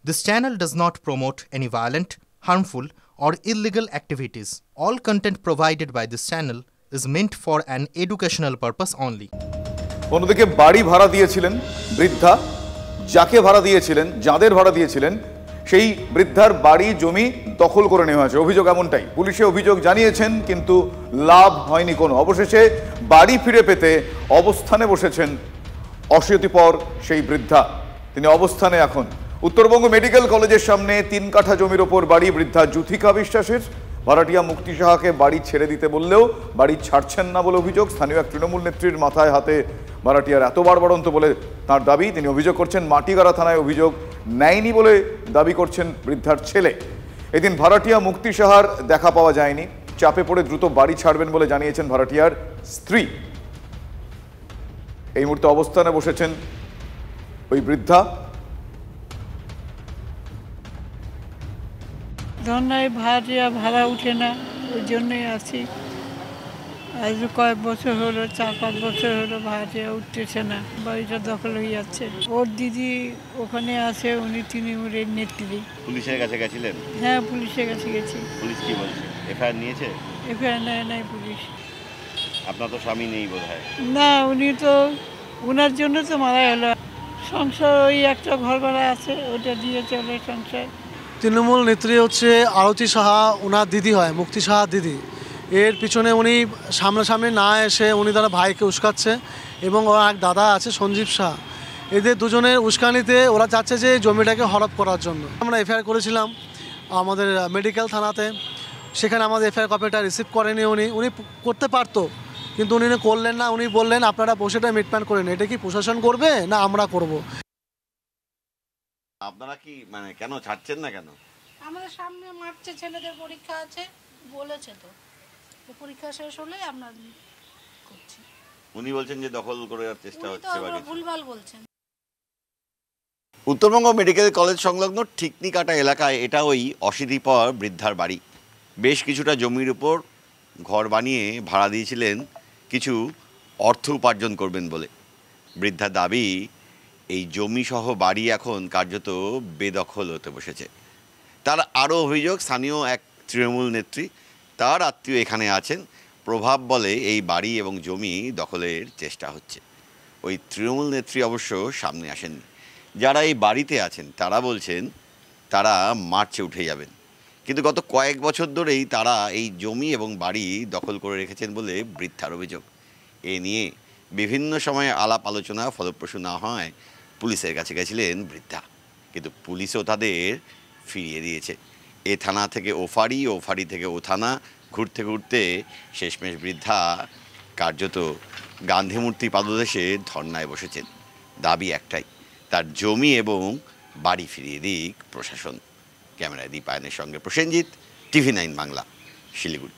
This channel does not promote any violent, harmful, or illegal activities. All content provided by this channel is meant for an educational purpose only. অন্যদিকে বাড়ি ভাড়া দিয়েছিলেন বৃদ্ধা, যাকে ভাড়া দিয়েছিলেন, যাদের ভাড়া দিয়েছিলেন সেই বৃদ্ধার বাড়ি জমি দখল করে নেওয়া হয়েছে। অভিযোগ এমনটাই, পুলিশে অভিযোগ জানিয়েছেন, কিন্তু লাভ হয়নি কোনো। অবশেষে বাড়ি ফিরে পেতে অবস্থানে বসেছেন অশীতিপর সেই বৃদ্ধা। তিনি অবস্থানে এখন উত্তরবঙ্গ মেডিকেল কলেজের সামনে 3 কাঠা জমির ওপর বাড়ি বৃদ্ধা যুথিকা বিশ্বাসের। ভাড়াটিয়া মুক্তি সাহাকে বাড়ি ছেড়ে দিতে বললেও বাড়ি ছাড়ছেন না বলে অভিযোগ। স্থানীয় এক তৃণমূল নেত্রীর মাথায় হাতে ভাড়াটিয়ার এত বাড়বাড়ন্ত বলে তার দাবি। তিনি অভিযোগ করছেন মাটিগাড়া থানায় অভিযোগ নেয়নি বলে দাবি করছেন বৃদ্ধার ছেলে। এদিন ভাড়াটিয়া মুক্তি সাহার দেখা পাওয়া যায়নি। চাপে পড়ে দ্রুত বাড়ি ছাড়বেন বলে জানিয়েছেন ভাড়াটিয়ার স্ত্রী। এই মুহূর্তে অবস্থানে বসেছেন ওই বৃদ্ধা। ধন্যায় ভাড়া উঠে না, ওই জন্যই আছি। আজ কয়েক বছর হলো, 4-5 বছর হলো ভাড়া উঠতেছে না, বাড়িটা দখল হয়ে যাচ্ছে। ওর দিদি ওখানে আছে, উনি তৃণমূলের নেত্রী। পুলিশের কাছে গেছিলেন? হ্যাঁ, পুলিশের কাছে গেছি। পুলিশ কি বলছে? এফআইআর নিয়েছে? এফআইআর নেয় নাই পুলিশ। আপনার তো স্বামী নেই বোধহয়? না, উনি তো, ওনার জন্য তো মারা গেল। সংসার ওই একটা ঘর ভাড়া আছে, ওটা দিয়ে চলে সংসার। তৃণমূল নেত্রী হচ্ছে আরতি সাহা, ওনার দিদি হয়, মুক্তি সাহা দিদি। এর পিছনে উনি সামনাসামনি না এসে উনি তারা ভাইকে উস্কাচ্ছে, এবং ওর এক দাদা আছে সঞ্জীব শাহ। এদের দুজনের উস্কানিতে ওরা চাচ্ছে যে জমিটাকে হরপ করার জন্য। আমরা এফআইআর করেছিলাম আমাদের মেডিকেল থানাতে, সেখানে আমাদের এফআইআর কপিটা রিসিভ করেনি উনি করতে পারতো, কিন্তু উনি করলেন না। উনি বললেন আপনারা বসেটা মিটমাট করেন। এটা কি প্রশাসন করবে না আমরা করব? আপনারা কি মানে কেন ছাড়ছেন না কেন? আমাদের সামনে মার্চে ছেলেদের পরীক্ষা আছে বলেছে, তো পরীক্ষা শেষ হলে আমরা করছি। উনি বলছেন যে দখল করার চেষ্টা হচ্ছে, ভুলভাল বলছেন। উত্তরবঙ্গ মেডিকেল কলেজ সংলগ্ন ঠিকনিকাটা এলাকায় এটা ওই অশীতিপর বৃদ্ধার বাড়ি। বেশ কিছুটা জমির উপর ঘর বানিয়ে ভাড়া দিয়েছিলেন কিছু অর্থ উপার্জন করবেন বলে। বৃদ্ধার দাবি এই জমি সহ বাড়ি এখন কার্যত বেদখল হতে বসেছে। তার আরও অভিযোগ, স্থানীয় এক তৃণমূল নেত্রী, তার আত্মীয় এখানে আছেন, প্রভাব বলে এই বাড়ি এবং জমি দখলের চেষ্টা হচ্ছে। ওই তৃণমূল নেত্রী অবশ্য সামনে আসেননি। যারা এই বাড়িতে আছেন তারা বলছেন তারা মার্চে উঠে যাবেন, কিন্তু গত কয়েক বছর ধরেই তারা এই জমি এবং বাড়ি দখল করে রেখেছেন বলে বৃদ্ধার অভিযোগ। এ নিয়ে বিভিন্ন সময়ে আলাপ আলোচনা ফলপ্রসূ না হয় পুলিশের কাছে গেছিলেন বৃদ্ধা, কিন্তু পুলিশও তাদের ফিরিয়ে দিয়েছে। এ থানা থেকে ও ফাঁড়ি, ও ফাঁড়ি থেকে ও থানা, ঘুরতে ঘুরতে শেষমেশ বৃদ্ধা কার্যত গান্ধী মূর্তি পাদদেশে ধর্নায় বসেছেন। দাবি একটাই, তার জমি এবং বাড়ি ফিরিয়ে দিক প্রশাসন। ক্যামেরায় দীপায়নের সঙ্গে প্রসেনজিৎ, TV9 বাংলা, শিলিগুড়ি।